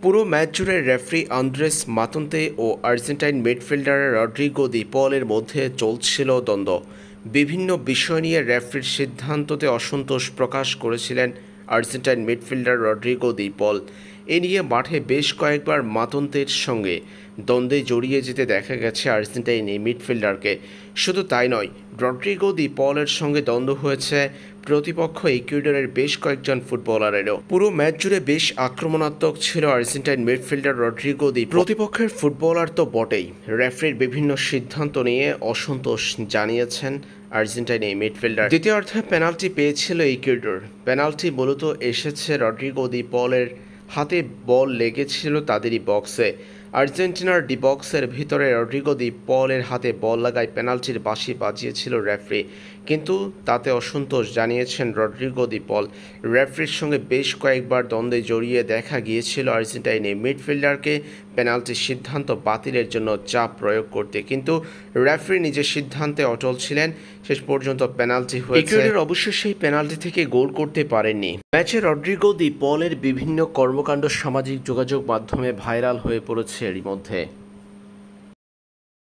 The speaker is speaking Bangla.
পুরো ম্যাচ জুড়ে রেফারি আন্দ্রেস মাতন্তে ও আর্জেন্টাইন মিডফিল্ডার রড্রিগো দি পলের মধ্যে চলছিল দ্বন্দ্ব। বিভিন্ন বিষয় নিয়ে রেফারির সিদ্ধান্ততে অসন্তোষ প্রকাশ করেছিলেন আর্জেন্টাইন মিডফিল্ডার রড্রিগো দি পল। এ নিয়ে মাঠে বেশ কয়েকবার মাতন্তের সঙ্গে দ্বন্দ্বে জড়িয়ে যেতে দেখা গেছে আর্জেন্টাইন এই মিডফিল্ডারকে। শুধু তাই নয়, রড্রিগো দি পলের সঙ্গে দ্বন্দ্ব হয়েছে প্রতিপক্ষ ইকুয়েডরের বেশ কয়েকজন ফুটবলারেরও। পুরো ম্যাচ জুড়ে বেশ আক্রমণাত্মক ছিল আর্জেন্টাইন মিডফিল্ডার রড্রিগো দি। প্রতিপক্ষের ফুটবলার তো বটেই, রেফারির বিভিন্ন সিদ্ধান্ত নিয়ে অসন্তোষ জানিয়েছেন আর্জেন্টাইন এই মিডফিল্ডার। দ্বিতীয়ার্ধে পেনাল্টি পেয়েছিল ইকুয়েডর। পেনাল্টি মূলত এসেছে রড্রিগো দি পলের হাতে, বল লেগেছিল তাদেরই বক্সে। আর্জেন্টিনার ডি বক্সের ভিতরে রড্রিগো দি পলের হাতে বল লাগায় পেনাল্টির বাঁশি বাজিয়েছিল রেফারি, কিন্তু তাতে অসন্তোষ জানিয়েছেন রড্রিগো দি পল। রেফারির সঙ্গে বেশ কয়েকবার দ্বন্দ্বে জড়িয়ে দেখা গিয়েছিল আর্জেন্টাইন এই মিডফিল্ডারকে পেনাল্টির সিদ্ধান্ত বাতিলের জন্য চাপ প্রয়োগ করতে, কিন্তু রেফারি নিজের সিদ্ধান্তে অটল ছিলেন। শেষ পর্যন্ত পেনাল্টি হয়েছে। ইকুয়েডর অবশ্য সেই পেনাল্টি থেকে গোল করতে পারেননি। ম্যাচে রড্রিগো দি পলের বিভিন্ন কর্মকাণ্ড সামাজিক যোগাযোগ মাধ্যমে ভাইরাল হয়ে পড়েছে এরই মধ্যে।